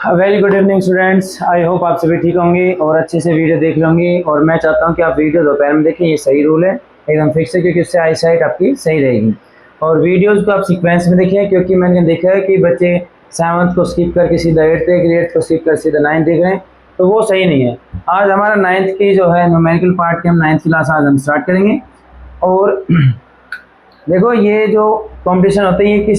Very good evening students. I hope आप सभी ठीक होंगे और अच्छे से वीडियो देख लेंगे। और मैं चाहता हूं कि आप वीडियो दोपहर में देखें, ये सही रूल है, एकदम फिक्स है, क्योंकि उससे आई साइट आपकी सही रहेगी। और वीडियोज़ को आप सीक्वेंस में देखें, क्योंकि मैंने देखा है कि बच्चे 7th को स्किप करके सीधा 8th देख रहे हैं, 8th को स्किप कर सीधा 9th देख रहे हैं, तो वो सही नहीं है। आज हमारा 9th की जो है न्यूमेरिकल पार्ट की हम 9th क्लास आज हम स्टार्ट करेंगे। और देखो, ये जो कंपटीशन होते हैं ये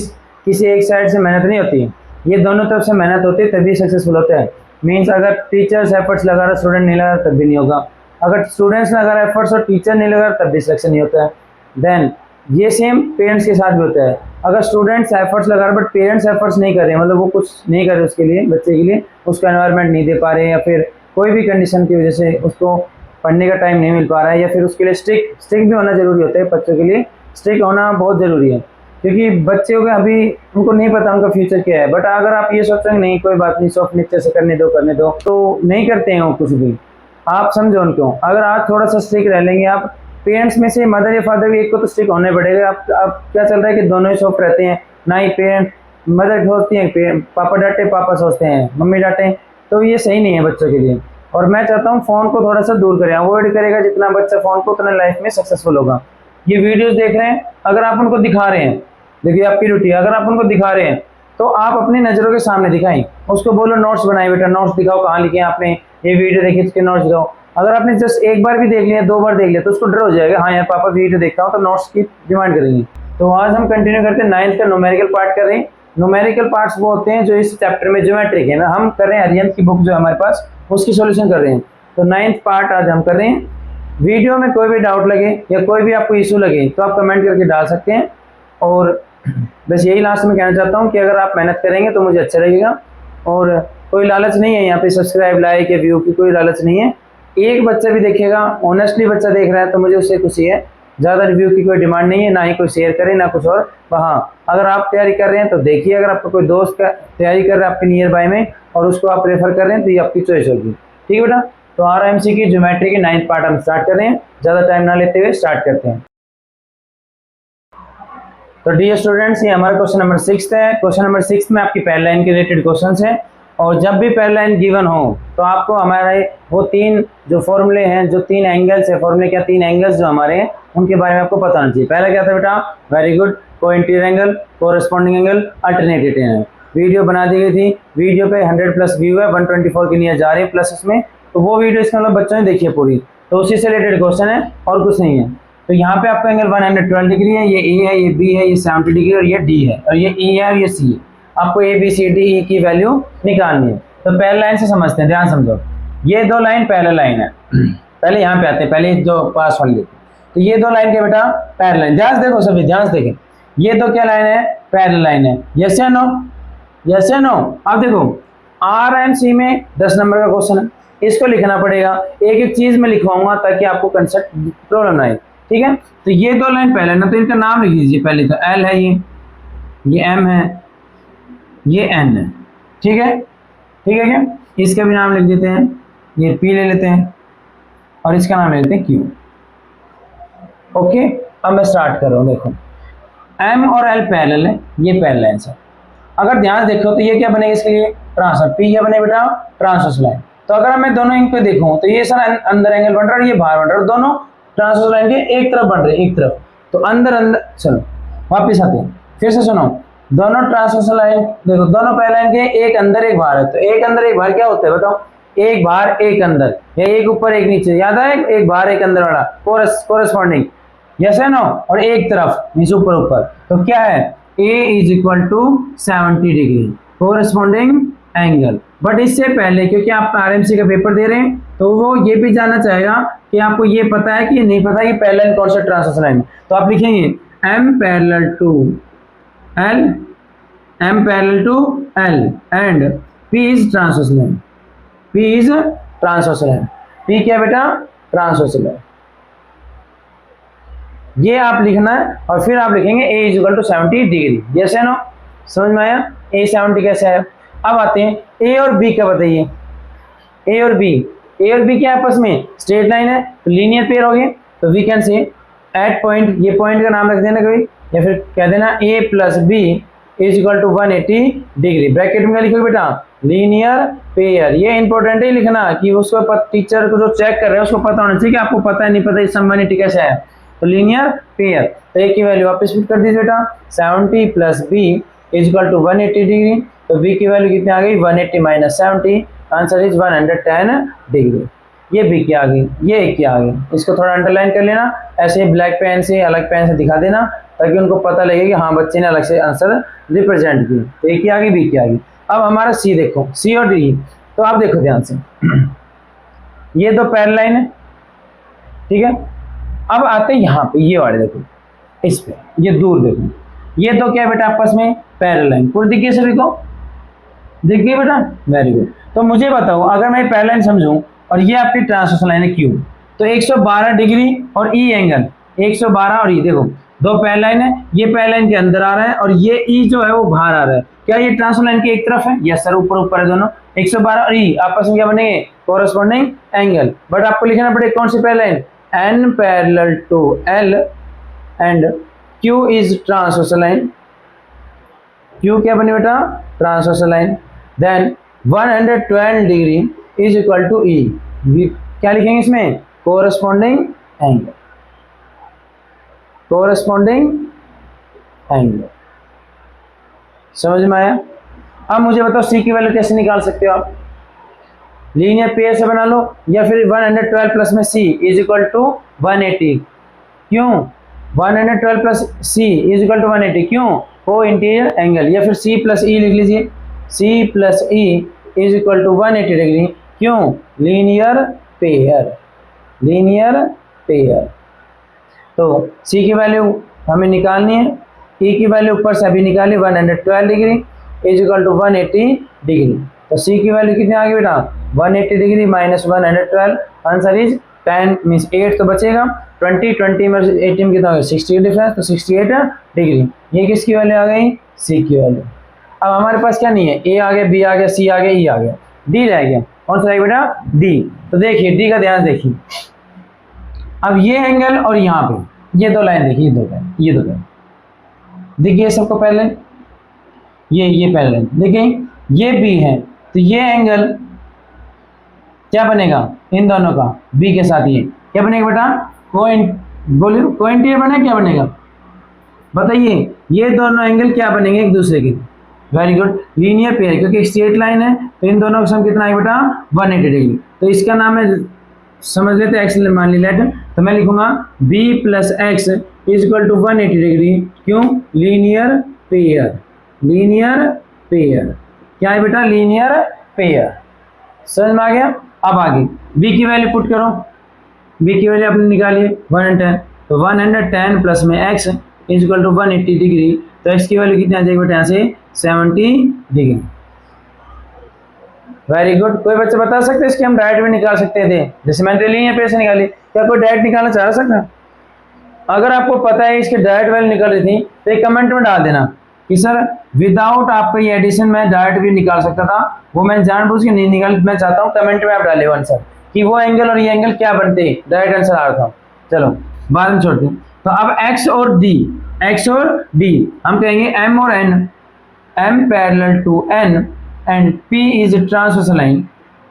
किसी एक साइड से मेहनत नहीं होती, ये दोनों तरफ से मेहनत होती है तभी सक्सेसफुल होता है। मीन्स अगर टीचर्स एफर्ट्स लगा रहा, स्टूडेंट नहीं लगा तब भी नहीं होगा। अगर स्टूडेंट्स लगा रहा एफर्ट्स और टीचर नहीं लगा तब भी सिलेक्शन नहीं होता है। देन ये सेम पेरेंट्स के साथ भी होता है। अगर स्टूडेंट्स एफर्ट्स लगा रहे बट पेरेंट्स एफर्ट्स नहीं कर रहे, मतलब वो कुछ नहीं कर रहे उसके लिए, बच्चे के लिए उसका एनवायरनमेंट नहीं दे पा रहे, या फिर कोई भी कंडीशन की वजह से उसको पढ़ने का टाइम नहीं मिल पा रहा है, या फिर उसके लिए स्ट्रिक्ट भी होना ज़रूरी होता है। बच्चों के लिए स्ट्रिक्ट होना बहुत ज़रूरी है, क्योंकि बच्चे हो गए अभी उनको नहीं पता उनका फ्यूचर क्या है। बट अगर आप ये सोचेंगे नहीं कोई बात नहीं, सॉफ्ट नेचर से करने दो, तो नहीं करते हैं वो कुछ भी। आप समझो उनको, अगर आप थोड़ा सा स्ट्रिक्ट रह लेंगे, आप पेरेंट्स में से मदर या फादर भी एक को तो स्ट्रिक्ट होने पड़ेगा। आप क्या चल रहा है कि दोनों ही सॉफ्ट रहते हैं, ना ही पेरेंट मदर सोचती हैं पापा डांटे, पापा सोचते हैं मम्मी डांटे, तो ये सही नहीं है बच्चों के लिए। और मैं चाहता हूँ फ़ोन को थोड़ा सा दूर करें, अवॉइड करेगा जितना बच्चा फ़ोन को, उतना लाइफ में सक्सेसफुल होगा। ये वीडियोस देख रहे हैं, अगर आप उनको दिखा रहे हैं, देखिए आपकी ड्यूटी, अगर आप उनको दिखा रहे हैं तो आप अपनी नज़रों के सामने दिखाएं। उसको बोलो नोट्स बनाए, बेटा नोट्स दिखाओ, कहाँ लिखे हैं आपने, ये वीडियो देखी उसके नोट्स दिखाओ। अगर आपने जस्ट एक बार भी देख लिया, 2 बार देख लिया, तो उसको डर हो जाएगा, हाँ यार पापा वीडियो देखता हूँ, तो नोट्स की डिमांड करेंगे। तो आज हम कंटिन्यू करते हैं 9th का न्यूमेरिकल पार्ट कर रहे हैं। न्यूमेरिकल पार्ट्स वो होते हैं जो इस चैप्टर में ज्योमेट्रिक है ना, हम कर रहे हैं अरिहंत की बुक जो हमारे पास, उसकी सोल्यूशन कर रहे हैं। तो 9th पार्ट आज हम कर रहे हैं। वीडियो में कोई भी डाउट लगे या कोई भी आपको इशू लगे तो आप कमेंट करके डाल सकते हैं। और बस यही लास्ट में कहना चाहता हूँ कि अगर आप मेहनत करेंगे तो मुझे अच्छा लगेगा। और कोई लालच नहीं है यहाँ पे सब्सक्राइब, लाइक या व्यू की, कोई लालच नहीं है। एक बच्चा भी देखेगा, ऑनेस्टली बच्चा देख रहा है, तो मुझे उससे खुशी है। ज़्यादा रिव्यू की कोई डिमांड नहीं है, ना ही कोई शेयर करे ना कुछ और। हाँ, अगर आप तैयारी कर रहे हैं तो देखिए, अगर आपका कोई दोस्त का तैयारी कर रहा है आपके नियर बाय में और उसको आप रेफर कर रहे हैं तो ये आपकी चॉइस होगी। ठीक है बेटा, तो RMC की ज्योमेट्री के 9th पार्ट हम स्टार्ट कर रहे हैं। ज़्यादा टाइम ना लेते हुए स्टार्ट करते हैं। तो डियर स्टूडेंट्स, ये हमारा क्वेश्चन नंबर 6 है। क्वेश्चन नंबर 6 में आपकी पैरेलल लाइन के रिलेटेड क्वेश्चंस हैं। और जब भी पैरेलल लाइन गिवन हो तो आपको हमारे वो 3 जो फॉर्मूले हैं, जो 3 एंगल्स है, फॉर्मूले क्या 3 एंगल्स जो हमारे हैं उनके बारे में आपको पता होना चाहिए। पहला क्या था बेटा? वेरी गुड, को interior angle, corresponding angle, alternative angle. Video बना दी गई थी, वीडियो पे 100+ व्यू है, 124 के लिए जा रही है प्लस उसमें, तो वो वीडियो इसका मतलब बच्चों ने देखी है पूरी, तो उसी से रिलेटेड क्वेश्चन है और कुछ नहीं है। तो यहाँ पे आपका एंगल 112 डिग्री है, ये ए है, ये बी है, ये 70 डिग्री और ये डी है, और ये ई है और ये सी है। आपको ए बी सी डी ई की वैल्यू निकालनी है। तो पैरेलल लाइन से समझते हैं, ध्यान समझो। ये 2 लाइन पैरेलल लाइन है। पहले यहाँ पे आते हैं, पहले जो पास वाली लेते हैं। तो ये 2 लाइन के बेटा पैरेलल लाइन, ध्यान से देखो सभी, ध्यान से देखें। ये 2 क्या लाइन है? पैरेलल लाइन है। यस या नो? यस या नो? अब देखो, RMC में 10 नंबर का क्वेश्चन है, इसको लिखना पड़ेगा। एक एक चीज में लिखवाऊंगा ताकि आपको कंसेप्ट प्रॉब्लम ना आए। ठीक है, तो ये 2 लाइन पहले ना, तो इनका नाम लिख दीजिए। पहले तो L है, ये M है, ये N है। ठीक है, ठीक है क्या? इसका भी नाम लिख देते हैं, ये P ले लेते हैं और इसका नाम ले लेते हैं Q। ओके, अब मैं स्टार्ट कर रहा हूँ। देखो, M और L पैरेलल है, ये पैरेलल लाइन है। अगर ध्यान देखो तो ये क्या बनेगा इसके लिए? ट्रांसवर्स। P क्या बने बेटा? Transverse line. तो अगर मैं दोनों इनको देखूं तो ये सर अंदर एंगल बन रहा है, ये बाहर बन रहा है, दोनों ट्रांसवर्स लाइन के एक तरफ बन रहे हैं, एक तरफ। तो अंदर अंदर, चलो वापिस आते हैं, फिर से सुनो। दोनों ट्रांसवर्स लाइन देखो, दोनों पैरेलल लाइन के एक अंदर एक बाहर है। तो एक अंदर एक बाहर क्या होता है बताओ? एक बाहर एक अंदर, या एक ऊपर एक नीचे, याद है? एक बाहर एक अंदर वाला कोरेस्पॉन्डिंग। यस है नो? और एक तरफ मीन्स ऊपर ऊपर। तो क्या है? A = 70 degree corresponding angle. But इससे पहले, क्योंकि आप RMC का पेपर दे रहे हैं, तो वो ये भी जानना चाहेगा कि आपको ये पता है कि नहीं पता कि पैरेलल कौन सा ट्रांसवर्स लाइन। तो आप लिखेंगे M parallel to L, M parallel to L and P is transverse line. P is transverse line. P क्या बेटा? Transverse line. ये आप लिखना है और फिर आप लिखेंगे A = 70 डिग्री। यस है नो? समझ में आया? A 70 कैसे है? अब आते हैं A और B का, बताइए। A और B क्या आपस में स्ट्रेट लाइन है, तो लीनियर पेयर हो गए। तो we can say at point, ये पॉइंट का नाम रख देना कोई, या फिर कह देना A + B is equal to 180 degree. Bracket में क्या लिखोगे बेटा, लीनियर पेयर। ये इंपॉर्टेंट है लिखना कि उसको टीचर को जो चेक कर रहे हैं उसको पता होना चाहिए कि आपको पता है नहीं पता इस सम 180 कैसे है। तो लीनियर पेयर, तो ए की वैल्यू वापस फिट कर दीजिए बेटा, 70 plus B is equal to 180 degree. तो बी की वैल्यू कितनी आ गई, 180 माइनस 70, आंसर इज 110 डिग्री। ये बी की आ गई, ये ए की आ गई। इसको थोड़ा अंडरलाइन कर लेना, ऐसे ब्लैक पेन से अलग पेन से दिखा देना ताकि उनको पता लगे कि हाँ बच्चे ने अलग से आंसर रिप्रेजेंट किया। तो ए की आ गई, बी की आ गई। अब हमारा सी देखो, सी और डी। तो आप देखो ध्यान से, ये दो पैरेलल लाइन है, ठीक है। अब आते हैं यहाँ पे, ये वाले देखो, इस पे ये दूर देखो, ये तो क्या बेटा आपस में पैरेलल लाइन। पूरी दिखिए सभी को, दिख गई बेटा, वेरी गुड। तो मुझे बताओ अगर मैं पैरेलल लाइन समझूं और ये आपकी ट्रांसवर्सल लाइन है क्यू, तो 112 डिग्री और ई एंगल 112 और ई, देखो दो पैरेलल लाइन है, ये पैरेलल लाइन के अंदर आ रहा है और ये ई जो है वो बाहर आ रहा है। क्या ये ट्रांसवर्सल लाइन की एक तरफ है? यस सर, ऊपर ऊपर है दोनों। 112 और ई आपस में क्या बनेंगे, कोरस्पॉन्डिंग एंगल। बट आपको लिखना पड़ेगा कौन सी parallel line, N parallel to L and Q is transversal line. Q क्या बनी बेटा, transversal line. Then 112 degree is equal to E, क्या लिखेंगे इसमें, कोरस्पॉन्डिंग एंगल, कोरस्पॉन्डिंग एंगल। समझ में आया? अब मुझे बताओ सी की वैल्यू कैसे निकाल सकते हो आप, लीनियर पेयर से बना लो या फिर 112 प्लस में सी इज इक्वल टू 180। क्यों 112 plus C is equal to 180, क्यों, को इंटीरियर एंगल। या फिर सी प्लस ई लिख लीजिए, C plus E is equal to 180 degree, क्यों, लीनियर पेयर, लीनियर पेयर। तो सी की वैल्यू हमें निकालनी है, ई की वैल्यू ऊपर से अभी निकाली 112 degree is equal to 180 degree. तो सी की वैल्यू कितनी आ गई बेटा, 180 degree minus 112, answer is 10 means 8 तो बचेगा, 20 में 80 में कितना हो गया, 60 डिफरेंस, तो 68 डिग्री। ये किसकी वैल्यू आ गई, सी की वैल्यू। अब हमारे पास क्या नहीं है, ए आ गया, बी आ गया, सी आ गया, ई आ गया, डी रह गया। कौन सा रहेगा बेटा, डी। तो देखिए डी का ध्यान देखिए, अब ये एंगल और यहाँ पे ये दो लाइन देखिए, ये दो लाइन देखिए सबको पहले, ये पहले लाइन देखिए, ये बी है तो ये एंगल क्या बनेगा इन दोनों का, बी के साथ ये क्या बनेगा बेटा, बोलिए कोइंटीरियर बनेगा, क्या बनेगा बताइए, ये दोनों एंगल क्या बनेंगे एक दूसरे के, वेरी गुड, लीनियर पेयर, क्योंकि स्ट्रेट लाइन है तो इन दोनों का सम कितना है बेटा 180 डिग्री। तो इसका नाम है, समझ लेते हैं एक्स मान ली लेट, तो मैं लिखूंगा b plus X is equal to 180 degree, क्यों, लीनियर पेयर, लीनियर पेयर, क्या है बेटा, लीनियर पेयर। समझ में आ गया? अब आगे b की वैल्यू पुट करो, b की वैल्यू आपने निकाली 110, तो 110 प्लस में x is equal to 180 degree, तो x की वैल्यू कितनी आ जाएगी बेटा यहाँ से 70 डिग्री। Very good. कोई बच्चा बता सकते हैं इसकी हम डायरेक्ट भी निकाल सकते थे, जैसे मैंने लीनियर पेयर से निकाली, क्या कोई डायरेक्ट निकालना चाह सकता? अगर आपको पता है इसकी डायरेक्ट वैल्यू निकल रही थी तो एक कमेंट में डाल देना कि सर विदाउट आपका ये एडिशन में डायरेक्ट भी निकाल सकता था, वो मैं जानबूझ के नहीं निकाल, मैं चाहता हूँ कमेंट में आप डाले आंसर कि वो एंगल और ये एंगल क्या बनते, डायरेक्ट आंसर आ रहा था। चलो बाद में छोड़ते हैं। तो अब एक्स और डी, एक्स और डी हम कहेंगे एम और N, M parallel to N and P is transversal line.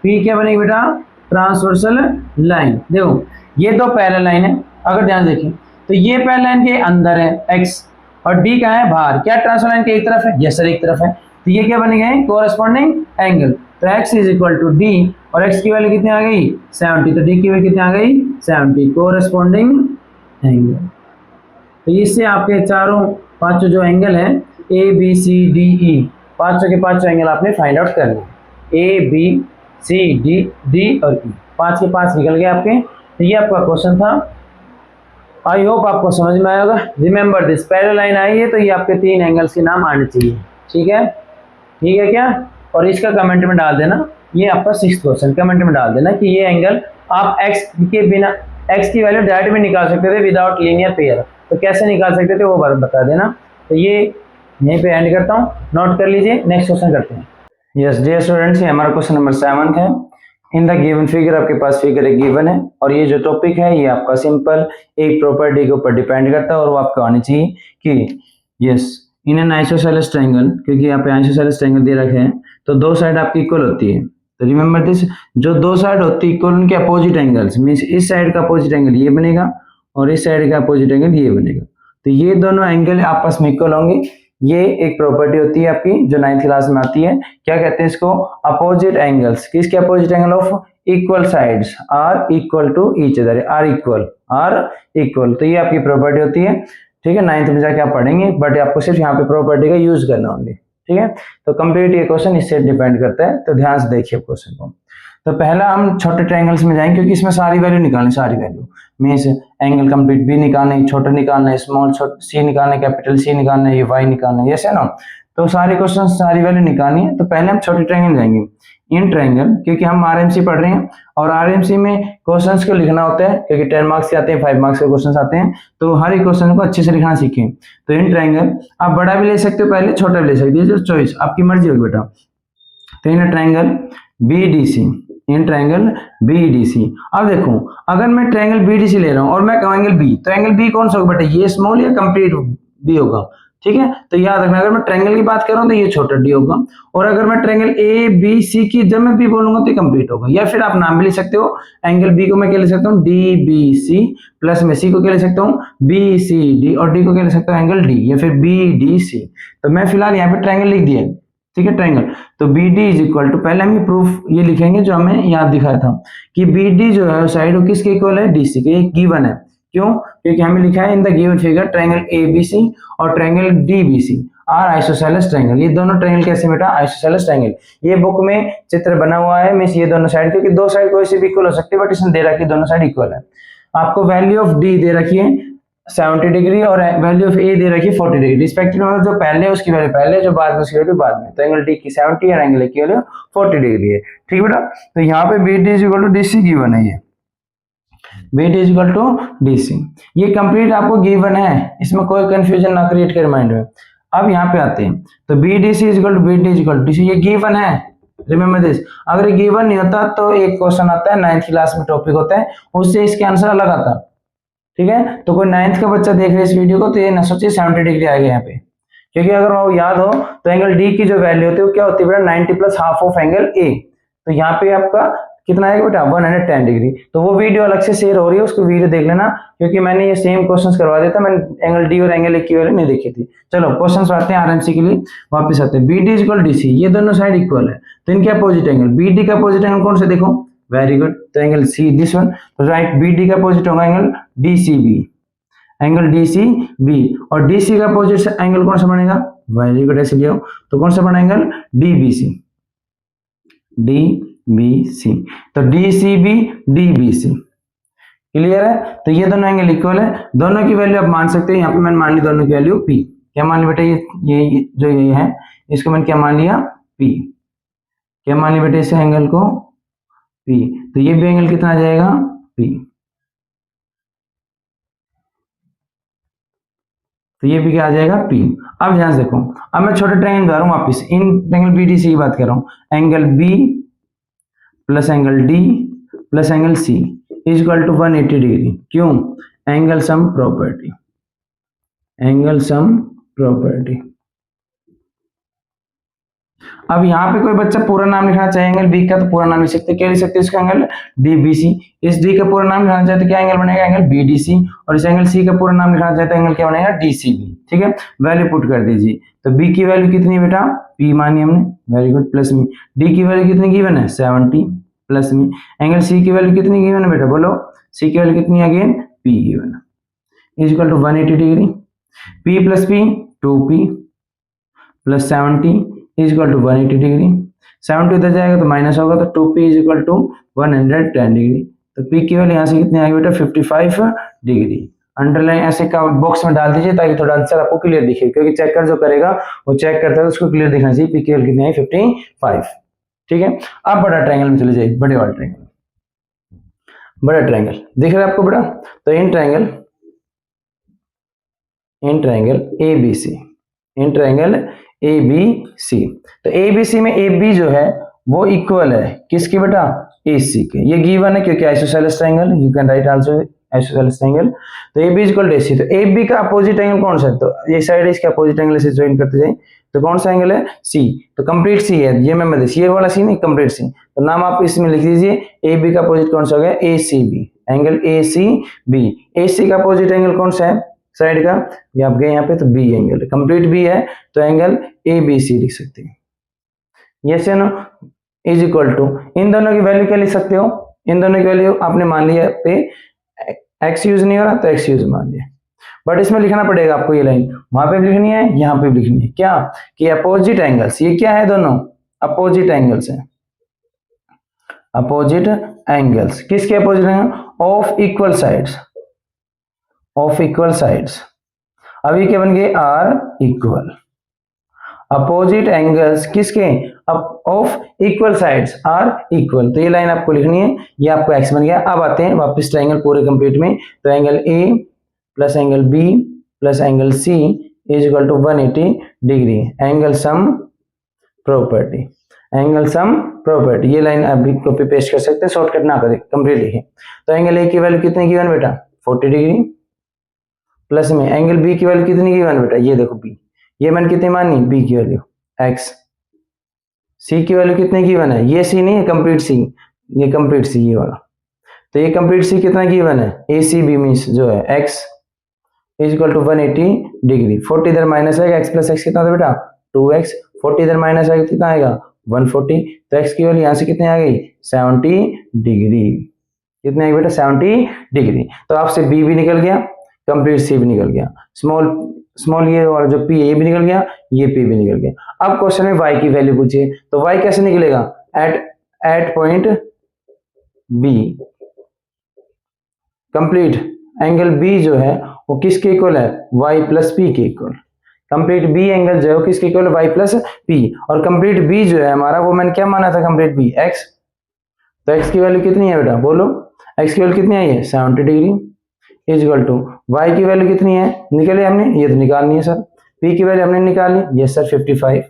P क्या बनेगी बेटा, ट्रांसवर्सल लाइन। देखो ये दो पैरेलल लाइन है, अगर ध्यान देखिए तो ये पैरेलल लाइन के अंदर है x और D कहाँ है, बाहर, क्या ट्रांसवर्सल लाइन के एक तरफ है, यस सर एक तरफ है, तो ये क्या बनेगा कोरस्पॉन्डिंग एंगल। तो x is equal to D और x की वैल्यू कितनी आ गई 70, तो D की वैल्यू कितनी आ गई 70, कोरस्पॉन्डिंग एंगल। तो इससे आपके चारों पांचों जो एंगल है A B C D E, पांचों के पांचों एंगल आपने फाइंड आउट कर लिए, A B C D D और ई, पांच के पांच निकल गए आपके। तो ये आपका क्वेश्चन था, आई होप आपको समझ में आया होगा। रिमेंबर दिस, पैरेलल लाइन आई है तो ये आपके तीन एंगल्स के नाम आने चाहिए, ठीक है, ठीक है क्या, और इसका कमेंट में डाल देना, ये आपका 6th क्वेश्चन कमेंट में डाल देना कि ये एंगल आप एक्स के बिना, एक्स की वैल्यू डायरेक्ट भी निकाल सकते थे विदाउट लीनियर पेयर, तो कैसे निकाल सकते थे वो बता देना। तो ये यहीं पे एंड करता हूँ, नोट कर लीजिए, नेक्स्ट क्वेश्चन करते हैं। यस डियर स्टूडेंट्स, ये हमारा क्वेश्चन नंबर 7 है। इन द गिवन फिगर, आपके पास फिगर एक गिवन है और ये जो टॉपिक है ये आपका सिंपल एक प्रॉपर्टी के ऊपर डिपेंड करता है और वो आपको आनी चाहिए कि yes in an isosceles triangle, क्योंकि यहाँ पे आइसोसेलेस ट्रायंगल दे रखे हैं तो दो साइड आपकी इक्वल होती है। तो रिमेंबर दिस, जो दो साइड होती है इक्वल उनके अपोजिट एंगल्स, मींस इस साइड का अपोजिट एंगल ये बनेगा और इस साइड का अपोजिट एंगल ये बनेगा। तो ये दोनों एंगल आपस में इक्वल होंगे। ये एक प्रॉपर्टी होती है आपकी जो 9th क्लास में आती है। क्या कहते हैं इसको? Opposite angles. किसके opposite angle? Of equal sides are equal to each other, are equal. तो ये आपकी प्रॉपर्टी होती है, ठीक है। 9th में जाके आप पढ़ेंगे, बट आपको सिर्फ यहाँ पे प्रॉपर्टी का यूज करना होंगे, ठीक है। तो कंप्लीट ये क्वेश्चन इससे डिपेंड करता है, तो ध्यान से देखिए क्वेश्चन को। तो पहला हम छोटे ट्रायंगल्स में जाएंगे, क्योंकि इसमें सारी वैल्यू निकालनी, सारी value means angle complete B निकालना है, छोटा निकालना है, स्मॉल सी निकालना है, कैपिटल सी निकालना है, ये वाई निकालना है, ऐसे ना। तो सारे क्वेश्चन सारी वैल्यू निकालनी है। तो पहले हम छोटे ट्रायंगल जाएंगे, इन ट्रायंगल, क्योंकि हम आरएमसी पढ़ रहे हैं और आरएमसी में क्वेश्चंस को लिखना होता है, क्योंकि 10 मार्क्स के आते हैं, 5 मार्क्स के क्वेश्चंस आते हैं, तो हर एक क्वेश्चन को अच्छे से लिखना सीखें। तो इन ट्रायंगल आप बड़ा भी ले सकते हो पहले, छोटा भी ले सकते हो, जो चॉइस आपकी मर्जी होगी बेटा। तो in triangle BDC, in triangle BDC. अब देखो, अगर मैं ट्रायंगल बीडीसी ले रहा हूं और मैं कहूं एंगल बी, तो एंगल बी कौन सा होगा बेटा? ये स्मॉल या कंप्लीट बी होगा, ठीक है। तो याद रखना, अगर मैं ट्रायंगल की बात कर रहा हूं तो ये छोटा डी होगा, और अगर मैं ट्रायंगल ए बी सी की जब मैं बी बोलूंगा तो कंप्लीट होगा। या फिर आप नाम भी लिख सकते हो, एंगल बी को मैं क्या ले सकता हूँ? डी बी सी, प्लस में सी को क्या ले सकता हूँ? बी सी डी, और डी को क्या ले सकता हूँ? एंगल डी, या फिर बी डी सी। तो मैं फिलहाल यहाँ पे ट्रायंगल लिख दिया, ठीक है, ट्रायंगल। तो B D is equal to, पहले हम ये प्रूफ ये लिखेंगे जो हमें याद दिखाया था कि बी डी जो है साइड वो किसके इक्वल है? डी सी के। ये गिवन है, क्यों? क्योंकि हमें लिखा है in the given figure triangle A B C और triangle D B C are isosceles triangle. ये दोनों ट्रायंगल कैसे बेटा? Isosceles triangle. ये बुक में चित्र बना हुआ है, मींस ये दोनों साइड, क्योंकि दो साइड कोई से भी इक्वल हो सकती है, बट इसने दे रखी है दोनों साइड इक्वल है। आपको वैल्यू ऑफ डी दे रखी है 70 डिग्री और वैल्यू ऑफ ए दे रखी है 40 डिग्री रिस्पेक्टिव, मतलब जो पहले है उसकी वैल्यू पहले, जो बाद में उसकी वैल्यू बाद में। तो एंगल डी की 70 और एंगल ए की वैल्यू 40 डिग्री है, ठीक है बेटा। तो यहाँ पे B D is equal to D C given है, ये B D is equal to D C. ये कंप्लीट आपको गिवन है, इसमें कोई कंफ्यूजन ना क्रिएट करे माइंड में। अब यहाँ पे आते हैं, तो B D C is equal to B D is equal to D C, ये गिवन है, रिमेंबर दिस। अगर ये गिवन नहीं होता तो एक क्वेश्चन आता है 9th क्लास में टॉपिक होता है, उससे इसके आंसर अलग आता, ठीक है। तो कोई 9th का बच्चा देख रहे हैं इस वीडियो को तो ये ना सोचिए 70 डिग्री आ गया यहाँ पे, क्योंकि अगर वो याद हो तो एंगल डी की जो वैल्यू होती है वो क्या होती है बेटा? 90 plus half of angle A. तो यहाँ पे आपका कितना आएगा बेटा? 110 डिग्री। तो वो वीडियो अलग से शेयर हो रही है, उसको वीडियो देख लेना, क्योंकि मैंने ये सेम क्वेश्चंस करवा दिया था, मैंने एंगल डी और एंगल ए की वैल्यू नहीं देखी थी। चलो क्वेश्चंस आते हैं आरएमसी के लिए, वापस आते हैं। B D equal D C, ये दोनों साइड इक्वल है, तो इनके अपोजिट एंगल, बी डी का अपोजिट एंगल कौन सा? देखो, वेरी गुड। तो एंगल सी दिस वन, तो राइट, बी डी का अपोजिट होगा angle D C B, angle D C B, और डी सी का अपोजिट एंगल कौन सा बनेगा? वेरी गुड, ऐसे लियो। तो कौन सा बना angle? D B C, D B C. तो D C B D B C, clear है। तो ये दोनों एंगल इक्वल है, दोनों की वैल्यू आप मान सकते हैं। यहाँ पे मैंने मान ली दोनों की वैल्यू पी। क्या मान ली बेटा? ये जो ये है इसको मैंने क्या मान लिया? पी। क्या मान लिया बेटा इस एंगल को? पी। तो ये भी एंगल कितना आ जाएगा? पी। तो ये भी क्या आ जाएगा? पी। अब ध्यान से देखो, अब मैं छोटे ट्रायंगल बता रहा हूँ वापिस, in angle B D C की बात कर रहा हूँ। Angle B plus angle D plus angle C is equal to 180 degree. क्यों? Angle sum property, angle sum property. अब यहाँ पे कोई बच्चा पूरा नाम लिखना चाहे एंगल बी का, तो पूरा नाम लिख सकते, क्या लिख सकते हैं? इसका एंगल डी बी सी। इस डी का पूरा नाम लिखना चाहे तो क्या एंगल बनेगा? Angle B D C. और इस एंगल सी का पूरा नाम लिखना चाहे तो एंगल क्या बनेगा? डी सी बी, ठीक है। वैल्यू पुट कर दीजिए। तो बी की वैल्यू कितनी है बेटा? पी मानी हमने, वेरी गुड, प्लस में डी की वैल्यू कितनी गिवन है? 70, प्लस में एंगल सी की वैल्यू कितनी गिवन है बेटा? बोलो, सी की वैल्यू कितनी है? अगेन पी गिवन है, is equal to 180 degree. P plus P 2p plus 70 is equal to 180 degree. 70 उधर जाएगा तो माइनस होगा, तो 2p is equal to 110 degree. तो p की वैल्यू यहाँ से कितनी आएगी बेटा? 55 डिग्री। अंडरलाइन ऐसे का बॉक्स में डाल दीजिए ताकि थोड़ा आंसर आपको क्लियर दिखे, क्योंकि चेकर जो करेगा वो चेक करता है, उसको क्लियर दिखना चाहिए। p की वैल्यू कितनी है? 55, ठीक है। अब बड़ा ट्रायंगल में चले जाइए, बड़े वाले ट्रायंगल, बड़ा ट्रायंगल दिख रहा है आपको बेटा? तो in triangle A B C, in triangle A B C. तो ए बी सी में ए बी जो है वो इक्वल है किसकी बेटा? ए सी के। ये गिवन है क्योंकि isosceles triangle, you can write also isosceles triangle. तो A B equal to A सी, तो ए बी का अपोजिट एंगल कौन सा है, तो ये साइड है, इसका अपोजिट एंगल से ज्वाइन करते जाए, तो कौन सा एंगल है, सी। तो कंप्लीट सी है ये, मैं बता ये वाला सी नहीं, कंप्लीट सी। तो नाम आप इसमें लिख दीजिए, ए बी का अपोजिट कौन सा हो गया, A C B, angle A C B. A C का अपोजिट एंगल कौन सा है साइड का, ये आप गए यहाँ पे, तो बी एंगल, कंप्लीट बी है, तो एंगल ए बी सी लिख सकते हैं। यस या नो, इज इक्वल टू, इन दोनों की वैल्यू क्या लिख सकते हो, इन दोनों की वैल्यू आपने मान लिया पे एक्स यूज नहीं हो रहा तो एक्स यूज मान लिया, बट इसमें लिखना पड़ेगा आपको, ये लाइन वहां पे लिखनी है, यहाँ पे लिखनी है, क्या कि अपोजिट एंगल्स, ये क्या है, दोनों अपोजिट एंगल्स हैं, अपोजिट एंगल्स, किसके opposite angle, of equal sides, of equal sides. अभी क्या बन गए, आर इक्वल, अपोजिट एंगल्स किसके, of equal sides are equal. तो ये लाइन आपको लिखनी है, ये आपको एक्स बन गया। अब आते हैं वापस ट्रायंगल पूरे कंप्लीट में, तो angle A plus angle B plus angle C is equal to 180 degree, angle sum property, angle sum property. ये लाइन आप भी कॉपी पेस्ट कर सकते हैं, शॉर्टकट ना करें, कंप्लीट लिखें। तो एंगल ए की वैल्यू कितने की वन बेटा, 40 डिग्री, प्लस में एंगल बी की वैल्यू कितनी की वन बेटा, ये देखो बी, ये मैंने कितनी मानी, बी की वैल्यू एक्स, सी की वैल्यू कितने की वन है, ये सी नहीं है, कंप्लीट सी, ये कंप्लीट सी ये वाला, तो ये कंप्लीट सी कितना की वन है, ए सी बी मीन्स जो है X is equal to 180 degree, 40 इधर माइनस आएगा, एक्स प्लस एक्स कितना था बेटा 2x, 40 इधर माइनस आएगा कितना आएगा 140, तो एक्स की वैल्यू यहाँ से कितनी आ गई 70 डिग्री, कितने आई बेटा 70 डिग्री। तो आपसे बी भी निकल गया, कंप्लीट सी भी निकल गया, स्मॉल ये और जो पी है ये भी निकल गया, ये पी भी निकल गया। अब क्वेश्चन में y की वैल्यू पूछिए, तो y कैसे निकलेगा, at point B complete angle b जो है वो किसके इक्वल है, y प्लस पी के इक्वल, कंप्लीट b एंगल जो है वो किसके इक्वल है, y प्लस p, और कंप्लीट b जो है हमारा वो मैंने क्या माना था, कंप्लीट b x, तो x की वैल्यू कितनी है बेटा बोलो, x की वैल्यू कितनी आई है 70 degree, is equal to y की वैल्यू कितनी है निकले हमने, ये तो निकालनी है सर, p की वैल्यू हमने निकाली, यस सर 55,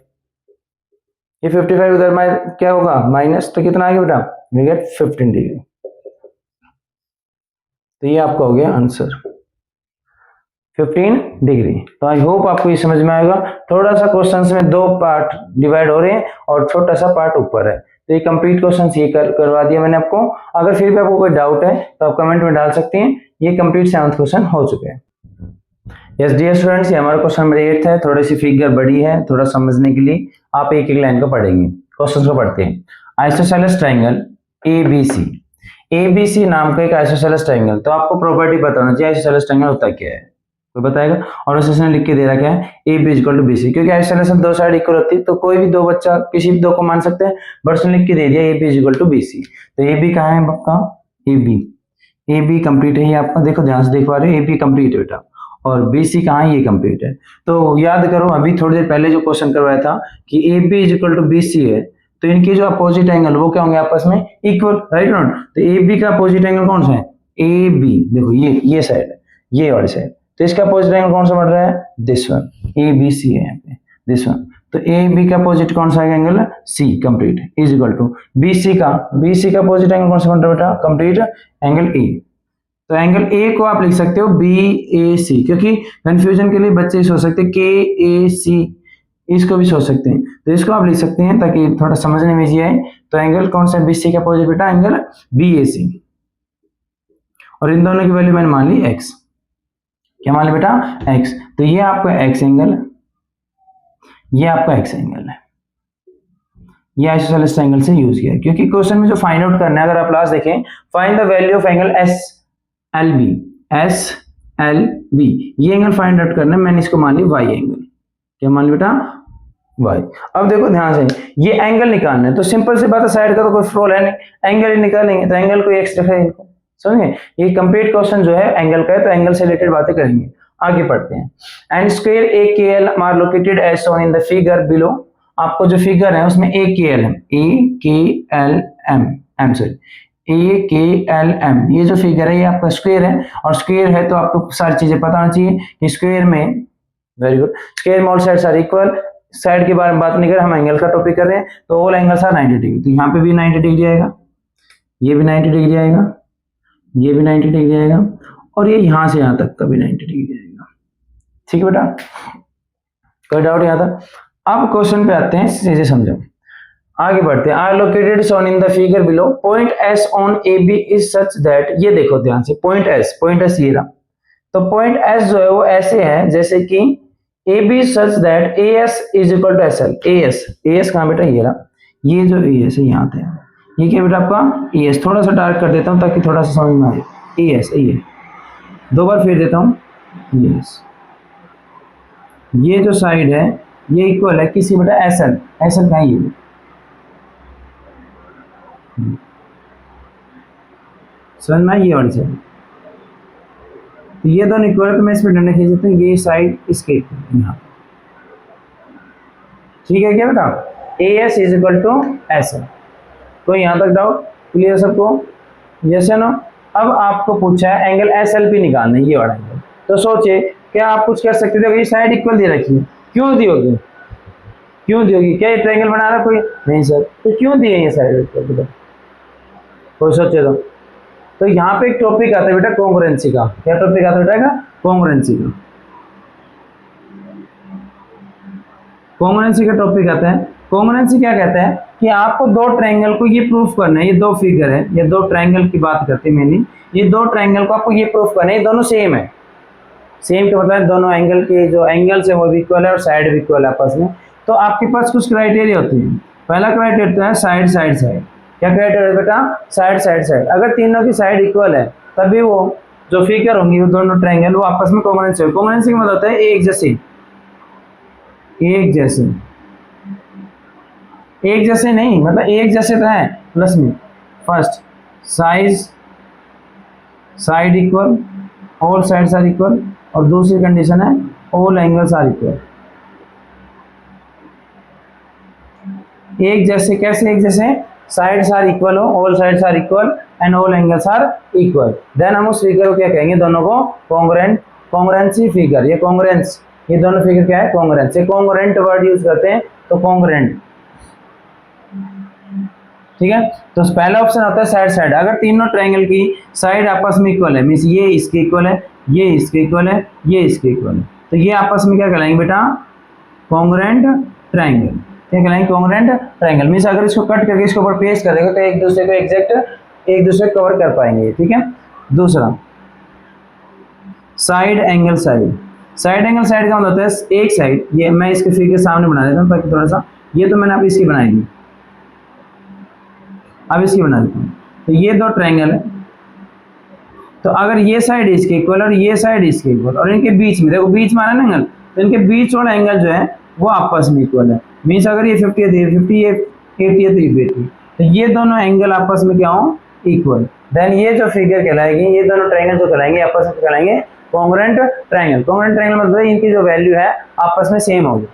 ये 55 उधर क्या होगा माइनस, तो कितना आ गया बेटा, वी गेट 15 डिग्री। तो ये आपका हो गया आंसर 15 डिग्री। तो आई होप आपको ये समझ में आएगा। थोड़ा सा क्वेश्चंस में दो पार्ट डिवाइड हो रहे हैं और छोटा सा पार्ट ऊपर है, तो ये कंप्लीट क्वेश्चंस ये करवा दिया मैंने आपको। अगर फिर भी आपको कोई डाउट है तो आप कमेंट में डाल सकते हैं। ये कंप्लीट 7th क्वेश्चन हो चुके हैं। यस डियर स्टूडेंट्स, ये हमारा क्वेश्चन नंबर 8 है। थोड़ी सी फिगर बड़ी है, थोड़ा समझने के लिए आप एक एक लाइन को पढ़ेंगे। क्वेश्चन को पढ़ते हैं। आइसोसेलेस ट्रायंगल ABC, ABC नाम का एक आइसोसेलेस ट्रायंगल, तो आपको प्रॉपर्टी पता होना चाहिए आइसोसेलेस ट्रायंगल होता क्या है, कोई बताएगा। और उसने लिख के दे रखा है AB इक्वल टू BC, क्योंकि आइसोसेलेस में दो साइड इक्वल होती है तो कोई भी दो बच्चा किसी भी दो को मान सकते हैं, बट उसने लिख के दे दिया AB इक्वल टू BC। तो AB कहाँ है आपका, AB कंप्लीट है, ये आपका देखो ध्यान से देख पा रहे हो, AB कंप्लीट है बेटा, और BC कहाँ है, ये कंप्लीट है। तो याद करो अभी थोड़ी देर पहले जो क्वेश्चन करवाया था कि AB इक्वल टू BC है, तो इनके जो अपोजिट एंगल वो क्या होंगे आपस में इक्वल, राइट नॉट। तो AB का अपोजिट एंगल कौन सा है, AB, देखो ये साइड है, ये वाली साइड, तो इसका अपोजिट एंगल कौन सा बढ़ रहा है, दिस वन, ABC है यहाँ पे, दिस वन। तो AB का अपोजिट कौन सा एंगल है, C complete, is equal to BC का अपोजिट एंगल कौन सा बन रहा है बेटा, कंप्लीट एंगल A। तो एंगल A को आप लिख सकते हो BAC, क्योंकि कंफ्यूजन के लिए बच्चे सोच सकते हैं KAC, इसको भी सोच सकते हैं, तो इसको आप लिख सकते हैं ताकि थोड़ा समझने में इजी आए। तो एंगल कौन सा BC का अपोजिट बेटा, एंगल BAC, और इन दोनों की वैल्यू मैंने मान ली x, क्या मान ली बेटा x। तो ये आपका x एंगल, ये आपका x एंगल है, ये आइसोसेलेस ट्रायंगल से यूज किया है, क्योंकि क्वेश्चन में जो फाइंड आउट करना है, अगर आप लास्ट देखें, find the value of angle SLB, ये एंगल फाइंड आउट करना है, मैंने इसको मान ली y एंगल, क्या मान ली बेटा y। अब देखो ध्यान से, ये एंगल निकालना है, तो सिंपल सी बात है, साइड का तो कोई फ्लोर है नहीं, एंगल ही निकालेंगे, तो एंगल को x रखा है इनको, समझे। ये कंप्लीट क्वेश्चन जो है एंगल का है, तो एंगल से रिलेटेड बातें करेंगे। आगे पढ़ते हैं। And square AKL are located as shown in the figure below, आपको जो फिगर है उसमें AKL है, AKLM, ये जो फिगर है ये आपका स्क्वायर है, और स्क्वायर है तो आपको सारी चीजें पता होनी चाहिए कि स्क्वायर में, वेरी गुड, स्क्वायर में all sides are equal. Side के बारे में बात नहीं कर, हम एंगल का टॉपिक कर रहे हैं, तो ऑल एंगल्स आर 90 डिग्री, तो यहाँ पे भी 90 डिग्री आएगा, ये भी 90 डिग्री आएगा, ये भी 90 डिग्री आएगा, और ये यहाँ से यहाँ तक का भी 90 डिग्री आएगा। ठीक है बेटा, कोई डाउट यहाँ तक? अब क्वेश्चन पे आते हैं, चीजें समझो, आगे बढ़ते हैं। Are located shown in the figure below, point S on A B is such that, ये देखो ध्यान से, पॉइंट एस ये रहा, तो पॉइंट एस जो है वो ऐसे है जैसे कि A B such that A S is equal to S L. A S कहाँ बेटा, ये रहा, ये जो ए एस है यहाँ पे, ये क्या बेटा आपका ए एस, थोड़ा सा डार्क कर देता हूँ ताकि थोड़ा सा समझ में आए। ए एस, ये दो बार फिर देता हूँ, ये जो साइड है ये इक्वल है किसी बेटा एस एल, कहाँ है ये, समझ में, ये वाली साइड, तो ये दोनों इक्वल है, तो मैं इसमें डंडा खींच देता हूँ, ये साइड इसके यहाँ, ठीक है क्या बेटा, A S is equal to S L. तो यहाँ तक डाउट क्लियर सबको, जैसे ना। अब आपको पूछा है एंगल एस एल पी निकालना है, ये वाला एंगल, तो सोचे क्या आप कुछ कर सकते थे, ये साइड इक्वल दे रखी है, क्यों दी होगी, क्या ये ट्रायंगल बना रहा कोई नहीं सर, तो क्यों दिए ये साइड इक्वल, कोई सोचे तो यहाँ पे एक टॉपिक आता है बेटा कॉन्ग्रुएंसी का, क्या टॉपिक आता है बेटा, कॉन्ग्रुएंसी का, कॉन्ग्रुएंसी का टॉपिक आता है। कॉन्ग्रुएंसी क्या कहता है कि आपको दो ट्रायंगल को ये प्रूफ करना है, ये दो फिगर है, ये दो ट्रायंगल की बात करते हैं मैंने, ये दो ट्रायंगल को आपको ये प्रूफ करना है ये दोनों सेम है, सेम का मतलब दोनों एंगल के जो एंगल्स है वो भी इक्वल है और साइड भी इक्वल है आपस में। तो आपके पास कुछ क्राइटेरिया होते हैं, पहला क्राइटेरिया होता है साइड साइड साइड, क्या क्राइटेरिया बेटा, साइड साइड साइड, अगर तीनों की साइड इक्वल है तभी वो जो फिगर होंगी वो दोनों ट्रायंगल वो आपस में कॉन्ग्रुएंसी होगी। कॉन्ग्रुएंसी का मतलब होता है एक जैसे, एक जैसे नहीं, मतलब एक जैसे तो है प्लस में, first side equal, all sides are equal, और दूसरी कंडीशन है ऑल एंगल्स आर इक्वल। एक जैसे कैसे, एक जैसे साइड्स आर इक्वल हो, all sides are equal and all angles are equal, then हम उस फिगर को क्या कहेंगे, दोनों को कॉन्ग्रुएंसी फिगर, ये कॉन्ग्रुएंस, ये दोनों फिगर क्या है, कॉन्ग्रुएंस, ये कॉन्ग्रुएंट वर्ड यूज करते हैं, तो कॉन्ग्रुएंट, ठीक है। तो पहला ऑप्शन होता है साइड साइड, अगर तीनों ट्रायंगल की साइड आपस में इक्वल है, मींस ये इसके इक्वल है, ये इसके इक्वल है, ये इसके इक्वल है, तो ये आपस में क्या कहलाएंगे बेटा, कॉन्ग्रुएंट ट्रायंगल, क्या कहलाएंगे, कॉन्ग्रुएंट ट्रायंगल। मींस अगर इसको कट करके इसके ऊपर पेस्ट करेंगे तो एक दूसरे को एग्जैक्ट एक दूसरे को कवर कर पाएंगे, ठीक है। दूसरा side angle side, side angle side का मतलब होता है एक साइड, ये मैं इसके फिगर सामने बना देता हूँ ताकि थोड़ा सा, ये तो मैंने अब इसकी बनाई थी, अब इसकी बना देता हूँ, तो ये दो ट्रायंगल है, तो अगर ये साइड इसके इक्वल और ये साइड इसके इक्वल और इनके बीच में, देखो बीच में आ रहा है ना एंगल, तो इनके बीच वाला एंगल जो है वो आपस में इक्वल है, मीन्स अगर ये 50 है 50, ये 80 है तो ये 80, तो ये दोनों एंगल आपस में क्या हो, इक्वल, देन ये जो फिगर कहलाएगी, ये दोनों ट्रायंगल जो कहलाएंगे आपस में कहलाएंगे कॉन्ग्रुएंट ट्रायंगल। कॉन्ग्रुएंट ट्रायंगल मतलब इनकी जो वैल्यू है आपस में सेम होगी,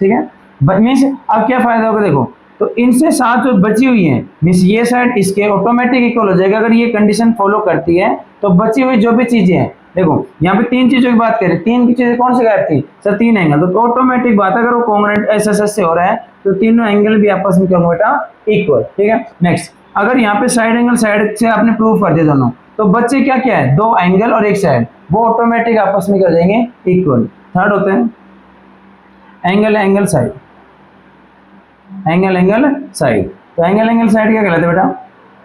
ठीक है। मीन्स अब क्या फायदा होगा, देखो तो इनसे साथ जो बची हुई है, मीन्स ये साइड इसके ऑटोमेटिक इक्वल हो जाएगा, अगर ये कंडीशन फॉलो करती है तो बची हुई जो भी चीजें हैं, देखो यहाँ पे तीन चीजों की बात करें, तीन की चीजें कौन सी गायब थी सर, तीन एंगल, तो ऑटोमेटिक बात है अगर वो कॉन्ग्रुएंट एस से हो रहा है तो तीनों एंगल भी आपस में क्या होगा बेटा, इक्वल, ठीक है। नेक्स्ट, अगर यहाँ पे साइड एंगल साइड से आपने प्रूव कर दिया दोनों, तो बच्चे क्या क्या है, दो एंगल और एक साइड, वो ऑटोमेटिक आपस में क्या हो जाएंगे, इक्वल। थर्ड होते हैं angle angle side, angle angle side, तो एंगल एंगल साइड क्या कहलाता है बेटा,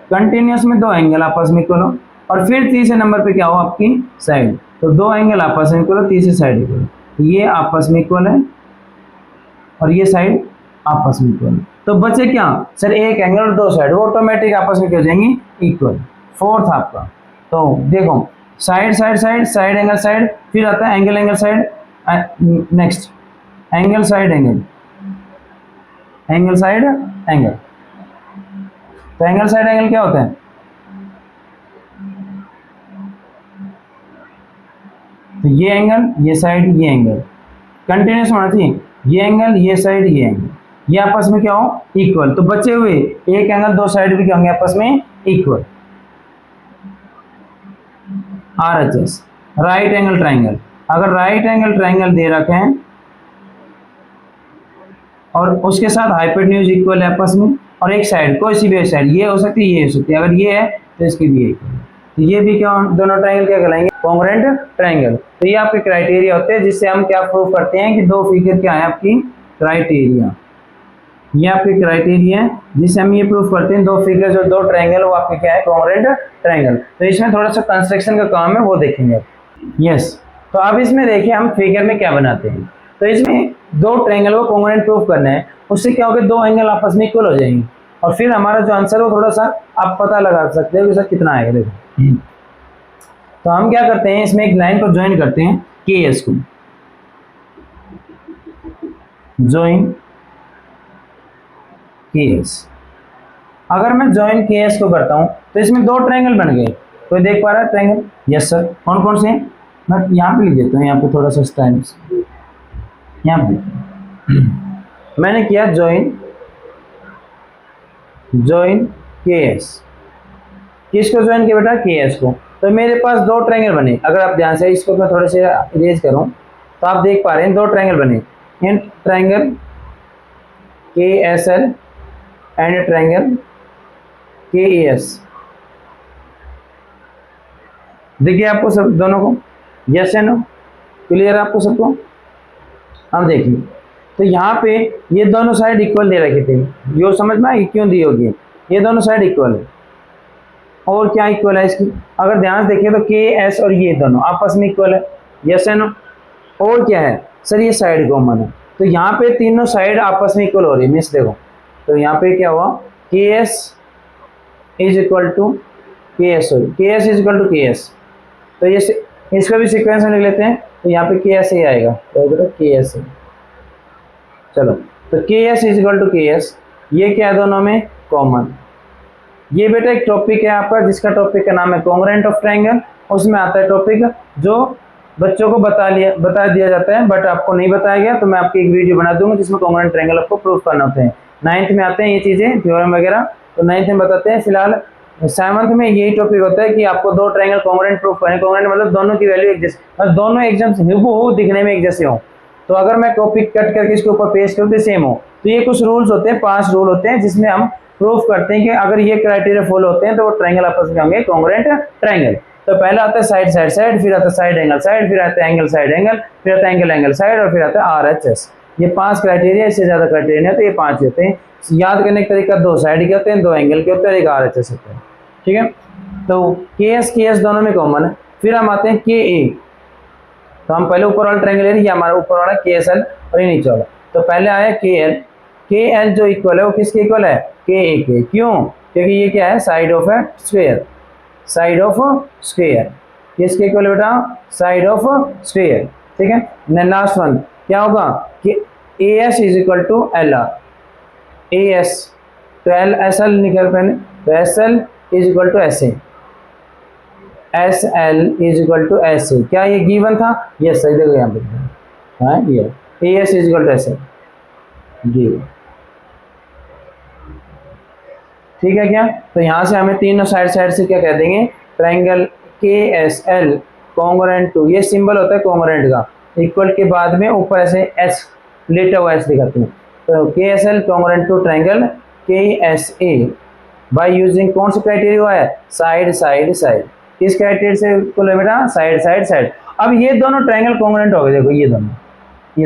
कंटिन्यूस में दो एंगल आपस में इक्वल हो, और फिर तीसरे नंबर पे क्या हो आपकी साइड, तो दो एंगल आपस में इक्वल हो, तीसरी साइड इक्वल, तो ये आपस में इक्वल है और ये साइड आपस में इक्वल है, तो बचे क्या सर, एक एंगल और दो साइड, वो ऑटोमेटिक आपस में क्या हो जाएंगी, इक्वल। फोर्थ आपका, तो देखो side side side, side angle side, फिर आता है angle angle side, next angle side angle, angle side angle, तो एंगल साइड एंगल क्या होता है, तो ये एंगल ये साइड ये एंगल कंटिन्यूस होना चाहिए, ये एंगल ये साइड ये एंगल, ये आपस में क्या हो, इक्वल, तो बचे हुए एक एंगल दो साइड भी क्या होंगे आपस में equal. RHS right angle triangle, अगर राइट एंगल ट्रायंगल दे रखे हैं और उसके साथ हाइपोटेन्यूज इक्वल है आपस में, और एक साइड कोई सी भी साइड, ये हो सकती है ये हो सकती है, अगर ये है तो इसकी भी इक्वल, तो ये भी क्या, दोनों ट्रायंगल क्या कहलाएंगे, कॉन्ग्रुएंट ट्रायंगल। तो ये आपके क्राइटेरिया होते हैं जिससे हम क्या प्रूव करते हैं कि दो फिगर क्या है आपकी क्राइटेरिया। ये आपके क्राइटेरिया है जिससे हम ये प्रूफ करते हैं दो फिगर जो दो ट्रायंगल वो आपके क्या है, कॉन्ग्रुएंट ट्रायंगल। तो इसमें थोड़ा सा कंस्ट्रक्शन का काम है वो देखेंगे। यस, तो अब इसमें देखिए हम फिगर में क्या बनाते हैं। तो इसमें दो ट्रायंगल को कॉन्ग्रुएंट प्रूफ करना है, उससे क्या होगा, दो एंगल आपस में इक्वल हो जाएंगे और फिर हमारा जो आंसर है वो थोड़ा सा आप पता लगा सकते हो कि सर कितना आएगा। देखो तो हम क्या करते हैं, इसमें एक लाइन को ज्वाइन करते हैं, के एस को ज्वाइन के एस। अगर मैं ज्वाइन के एस को करता हूं तो इसमें दो ट्रायंगल बन गए। कोई देख पा रहा है ट्रायंगल? Yes sir. कौन कौन से हैं? मैं यहाँ पे लिख देता हूँ, यहाँ पे थोड़ा सा टाइम, यहाँ पे मैंने किया ज्वाइन के एस। किसको ज्वाइन किया बेटा? के एस को। तो मेरे पास दो ट्रायंगल बने। अगर आप ध्यान से इसको मैं थोड़े से इरेज करूं तो आप देख पा रहे हैं दो ट्रायंगल बने, triangle K S L and triangle के ए एस। देखिए आपको सब दोनों को, यस एंड नो, क्लियर आपको सबको? अब देखिए तो यहाँ पे ये दोनों साइड इक्वल दे रखे थे, यो समझ में आई क्यों दी होगी, ये दोनों साइड इक्वल है। और क्या इक्वल है इसकी, अगर ध्यान से देखिए तो के एस और ये दोनों आपस में इक्वल है, यस एंड नो। और क्या है सर, ये साइड कॉमन है। तो यहाँ पे तीनों साइड आपस में इक्वल हो रही है। मिस देखो तो यहाँ पे क्या हुआ, के एस इज इक्वल टू के एस, के एस इज इक्वल टू के एस। तो ये इसका भी सीक्वेंस में लिख लेते हैं। तो यहाँ पे के एस ही आएगा, तो बेटा के एस है। चलो तो K S is equal to के एस, ये क्या है दोनों में कॉमन। ये बेटा एक टॉपिक है आपका जिसका टॉपिक का नाम है कॉन्ग्रुएंट ऑफ ट्रायंगल। उसमें आता है टॉपिक जो बच्चों को बता दिया जाता है, बट आपको नहीं बताया गया, तो मैं आपकी एक वीडियो बना दूंगा जिसमें कॉन्ग्रुएंट ट्रायंगल आपको प्रूफ करना होते हैं। 9th में आते हैं ये चीजें, थ्योरम वगैरह, तो 9th में बताते हैं। फिलहाल 7th में यही टॉपिक होता है कि आपको दो ट्रायंगल कॉन्ग्रुएंट प्रूफ करने। कॉन्ग्रुएंट मतलब दोनों की वैल्यू एक जैसी, मतलब दोनों एकदम हूबहू दिखने में एक जैसे हो। तो अगर मैं टॉपिक कट करके इसके ऊपर पेस्ट करूँ तो सेम हो। तो ये कुछ रूल्स होते हैं, 5 रूल होते हैं जिसमें हम प्रूफ करते हैं कि अगर ये क्राइटेरिया फॉलो होते हैं तो वो ट्रायंगल आपस में होंगे कॉन्ग्रुएंट ट्रायंगल। तो पहला आता है साइड साइड साइड, फिर आता है साइड एंगल साइड, फिर आता है एंगल साइड एंगल, फिर आता है एंगल एंगल साइड, और फिर आता है आर एच एस। ये 5 क्राइटेरिया, इससे ज्यादा क्राइटेरिया है तो ये 5 होते हैं। याद करने का तरीका, दो साइड के होते हैं, दो एंगल के होते हैं, एक आर एच एस होते हैं। ठीक है, तो के एस दोनों में कॉमन है। फिर हम आते हैं के ए। तो हम पहले ऊपर वाला ट्रायंगल है, ये हमारा ऊपर वाला के एस एल और ये नीचे वाला। तो पहले आया के एल। के एल जो इक्वल है वो किसके इक्वल है, के ए के। क्यों? क्योंकि ये क्या है, side of A square, side of square. किसके इक्वल है बेटा, साइड ऑफ स्क्वायर। ठीक है, देन लास्ट वन क्या होगा कि A S is equal to L R. A S तो एल एस एल निकल पहले, तो S L is equal to S A, S L is equal to S A. क्या ये गिवन था? यस सही, देखो यहाँ पे हाँ ये A S is equal to S A given. ठीक है क्या? तो यहाँ से हमें तीनों साइड साइड से क्या कह देंगे, triangle K S L congruent to, ये सिंबल होता है कॉन्ग्रुएंट का, इक्वल के बाद में ऊपर ऐसे एस लेटा हुआ एस दिखाते हैं। तो K S L congruent to triangle K S A by using कौन सा क्राइटेरिया हुआ है, साइड साइड साइड। किस क्राइटेरिया से इक्वल है बेटा, साइड साइड साइड। अब ये दोनों ट्रायंगल कॉन्ग्रुएंट हो गए, देखो ये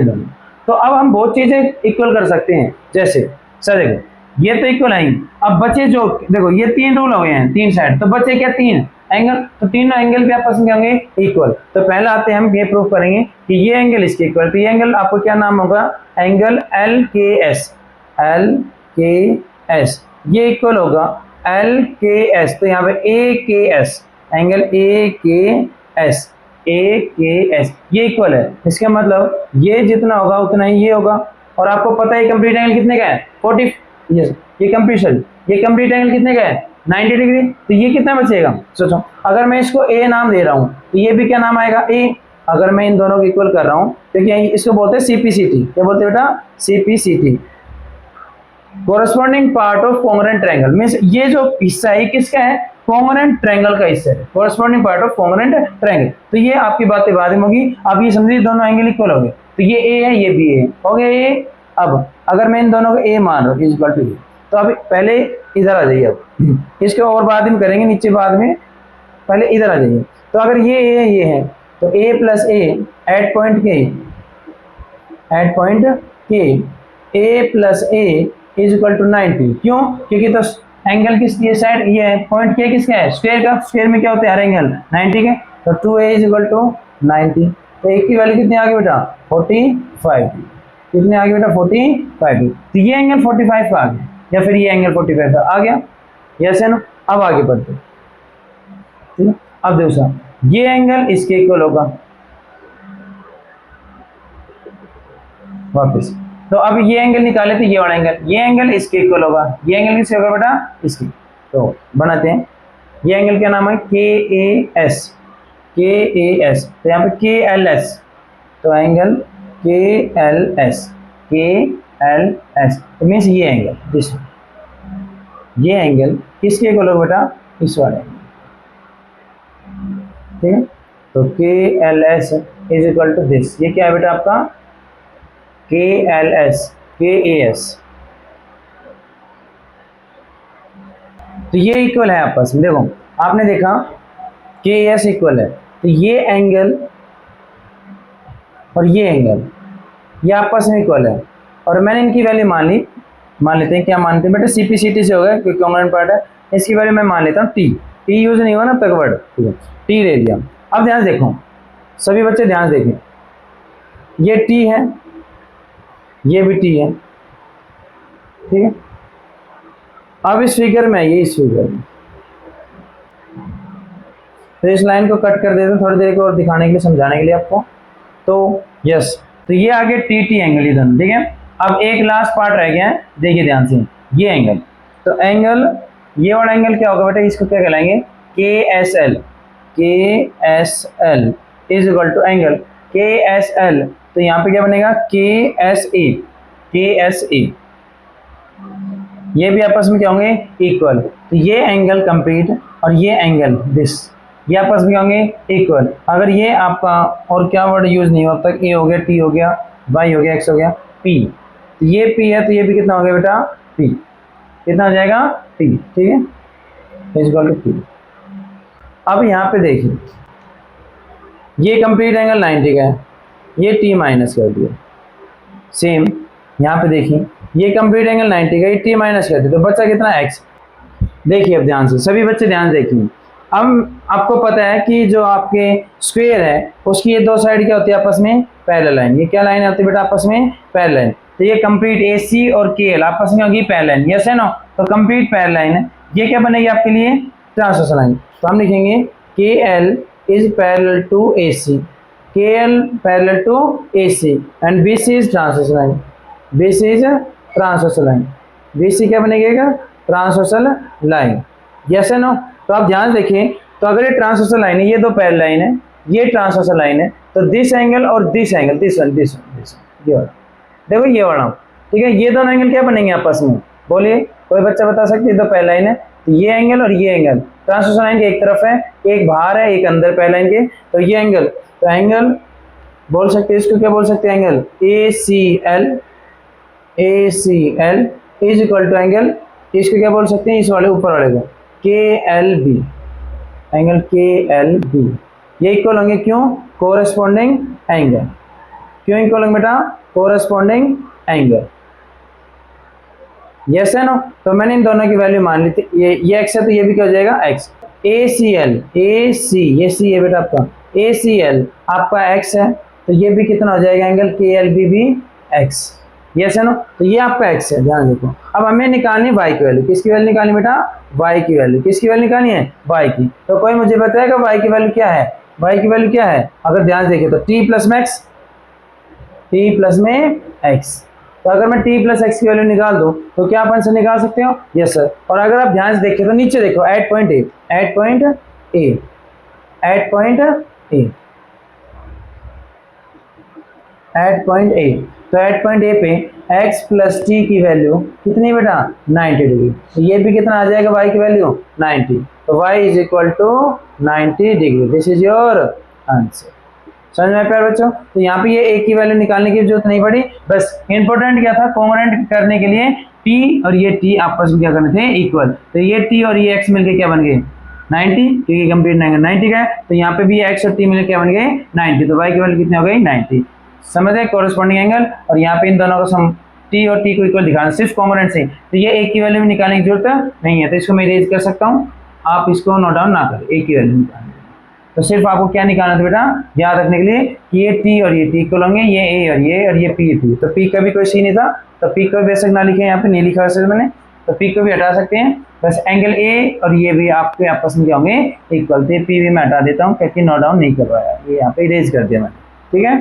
दोनों। तो अब हम बहुत चीजें इक्वल कर सकते हैं, जैसे सर देखो ये तो इक्वल है। अब बचे जो देखो ये 3 रूल हो गए हैं, 3 साइड, तो बचे क्या 3 एंगल। तो तीनों एंगल भी आपस में होंगे इक्वल। तो पहला आते हैं हम ये प्रूफ करेंगे कि ये एंगल इसके इक्वल। तो ये एंगल आपको क्या नाम होगा, एंगल एल के एस, एल के एस ये इक्वल होगा एल के एस। तो यहाँ पे ए के एस, एंगल ए के एस, ए के एस ये इक्वल है। इसका मतलब ये जितना होगा उतना ही ये होगा। और आपको पता है कंप्लीट एंगल कितने का है, 40। यस, ये कंप्लीट एंगल कितने का है, 90 डिग्री। तो ये कितना बचेगा, सोचो अगर मैं इसको ए नाम दे रहा हूँ तो ये भी क्या नाम आएगा, ए। अगर मैं इन दोनों को इक्वल कर रहा हूँ क्योंकि इसको बोलते हैं सीपीसीटी। क्या बोलते हैं बेटा, CPCT, corresponding part of congruent triangle. Means ये जो हिस्सा है किसका है, कॉन्ग्रुएंट ट्रायंगल का हिस्सा है, corresponding part of congruent triangle. तो ये आपकी बातें बाद में होगी। आप ये समझिए दोनों एंगल इक्वल हो गए। तो ये ए है, ये बी है, हो गया ए। अब अगर मैं इन दोनों को ए मान रहा हूँ इक्वल टू, तो अब पहले इधर आ जाइए। अब इसके और बाद में करेंगे, नीचे बाद में पहले इधर आ जाइए। तो अगर ये है तो a plus A at point K a plus A is equal to 90। क्यों? क्योंकि तो एंगल किसकी साइड ये है, पॉइंट के किसका है, स्क्वायर का। स्क्वायर में क्या होते हैं हर एंगल 90 के, तो 2a इज इक्वल टू 90। तो एक की वैल्यू कितनी आ गई बेटा 45। कितने आ गए बेटा 45। तो ये एंगल 45 का आ गया, या फिर ये एंगल 45 का आ गया, यस है ना। अब आगे बढ़ते, ठीक है। अब देखो साहब ये एंगल इसके इक्वल होगा वापस। तो अब ये एंगल निकाले थे, ये वाला एंगल, ये एंगल इसके इक्वल होगा, ये एंगल किससे होगा बेटा इसकी। तो बनाते हैं, ये एंगल क्या नाम है के ए एस। तो यहाँ पे के एल एस, तो एंगल के एल एस तो मीन्स ये एंगल दिस, ये एंगल किसके इक्वल होगा बेटा इस वाले, ठीक है। तो K L S is equal to this, ये क्या है बेटा आपका के एल एस के ए एस। तो ये इक्वल है आपस में, देखो आपने देखा के एस इक्वल है, तो ये एंगल और ये एंगल ये आपस में इक्वल है। और मैंने इनकी वैल्यू मान लेते हैं, क्या मानते हैं बेटा सीपीसीटी से होगा क्योंकि कॉम्पोनेंट पार्ट है। इसकी वैल्यू मैं मान लेता हूँ टी यूज नहीं हुआ ना तक वर्ड, ठीक है, टी ले दिया। अब ध्यान देखो सभी बच्चे ध्यान देखें, ये टी है, ये भी टी है, ठीक है। अब इस फिगर में ये इस फिगर में, तो इस लाइन को कट कर देते हैं थोड़ी देर को और दिखाने के लिए, समझाने के लिए आपको। तो यस, तो ये आगे टी टी एंगल ही दोनों, ठीक है। अब एक लास्ट पार्ट रह गया है, देखिए ध्यान से, ये एंगल। तो एंगल ये वाला एंगल क्या होगा बेटा, इसको क्या कहलाएंगे K S L is equal to angle K S L. तो यहाँ पे क्या बनेगा के एस ए, ये भी आपस में क्या होंगे इक्वल। तो ये एंगल कंप्लीट और ये एंगल दिस, ये आपस में क्या होंगे इक्वल। अगर ये आपका और क्या वर्ड यूज नहीं हुआ अब तक, ए हो गया, टी हो गया, वाई हो गया, एक्स हो गया, पी। तो ये पी है तो ये भी कितना हो गया बेटा पी, कितना हो जाएगा पी, ठीक है, इक्वल टू पी। अब यहाँ पे देखिए ये कंप्लीट एंगल 90 का है, ये टी माइनस कर दिया। सेम यहाँ पे देखिए ये कंप्लीट एंगल 90 का, ये टी माइनस कर दिया, तो बचा कितना एक्स। देखिए अब ध्यान से सभी बच्चे ध्यान देखिए, अब आपको पता है कि जो आपके स्क्वायर है उसकी ये दो साइड क्या होती है आपस में पैरेलल लाइन। ये क्या लाइन होती है बेटा आपस में पैरेलल लाइन। तो ये कंप्लीट ए सी और के एल आपस में होगी पैरेलल लाइन, यस है ना। तो कंप्लीट पैरेलल लाइन है, ये क्या बनेगी आपके लिए ट्रांसवर्सल लाइन। तो हम लिखेंगे K L is parallel to A C, K L parallel to A C and B C is transversal line, B C is transversal line, B C क्या बनेगा ट्रांसवर्सल लाइन, यस है ना। तो आप ध्यान देखिए, तो अगर ये ट्रांसवर्सल लाइन है, ये दो पैरेलल लाइन है, ये ट्रांसवर्सल लाइन है, तो दिस एंगल और दिस एंगल, दिस वन ये वाला, देखो ये वाला, ठीक है। ये दोनों एंगल क्या बनेंगे आपस में, बोलिए कोई बच्चा बता सकते हैं। दो पैरेलल लाइन है, तो ये एंगल और ये एंगल ट्रांसवर्सल लाइन के एक तरफ है, एक बाहर है, एक अंदर पैरेलल लाइन के, तो ये एंगल, तो एंगल बोल सकते हैं इसको क्या बोल सकते हैं angle A C L is equal to angle, इसको क्या बोल सकते हैं इस वाले ऊपर वाले को के L B, angle K L B. ये इक्वल होंगे क्यों, कोरेस्पॉन्डिंग एंगल, क्यों इक्वल होंगे बेटा कोरेस्पॉन्डिंग एंगल, यस है ना। तो मैंने इन दोनों की वैल्यू मान ली थी, ये एक्स है तो ये भी क्या हो जाएगा एक्स। ए सी एल, ए सी ये सी है बेटा आपका, ए सी एल आपका एक्स है, तो ये भी कितना हो जाएगा एंगल के एल बी भी एक्स, यस है ना। तो ये आपका एक्स है, ध्यान देखो। अब हमें निकालनी वाई की वैल्यू, किसकी वैल्यू निकालनी बेटा वाई की वैल्यू, किसकी वैल्यू निकालनी है वाई की। तो कोई मुझे बताएगा वाई की वैल्यू क्या है, वाई की वैल्यू क्या है। अगर ध्यान देखें तो टी प्लस में एक्स, टी प्लस में एक्स। तो अगर मैं t प्लस एक्स की वैल्यू निकाल दूं तो क्या आप आंसर निकाल सकते हो, यस सर। और अगर आप ध्यान से देखें तो नीचे देखो at point A, at point A, at point A, at point A. तो एट पॉइंट ए पे x प्लस टी की वैल्यू कितनी बेटा 90 डिग्री, तो ये भी कितना आ जाएगा y की वैल्यू 90। तो y is equal to 90 degree, this is your answer. समझ में प्यारे बच्चों। तो यहाँ पे ये a की वैल्यू निकालने की जरूरत नहीं पड़ी, बस इंपॉर्टेंट क्या था कॉन्ग्रुएंट करने के लिए t और ये t आपस में क्या करने थे इक्वल। तो ये t और ये x मिलके क्या बन गए 90, क्योंकि कंप्लीट एंगल 90 का है, तो यहाँ पे भी x और t मिलकर क्या बन गए 90, तो y की वैल्यू कितनी हो गई 90। समझ गए कोरिस्पॉन्डिंग एंगल। और यहाँ पे इन दोनों का सम t और t को इक्वल दिखाना सिर्फ कॉम्पोनेंट से, तो ये एक की वैल्यू में निकालने की जरूरत नहीं है, तो इसको मैं इरेज कर सकता हूँ, आप इसको नोट डाउन ना करें, एक की वैल्यू निकालनी। तो सिर्फ आपको क्या निकालना था बेटा, याद रखने के लिए कि ये t और ये t इक्वल होंगे, ये a और ये p थी, तो p का भी कोई सी नहीं था, तो p को भी बेशक ना लिखे, यहाँ पे नहीं लिखा वैसे मैंने, तो p को भी हटा सकते हैं, बस एंगल a और ये भी आपके आपस में क्या होंगे इक्वल, तो p भी मैं हटा देता हूँ क्योंकि नोट डाउन नहीं कर पाया, ये यहाँ पे इरेज कर दिया मैंने। ठीक है,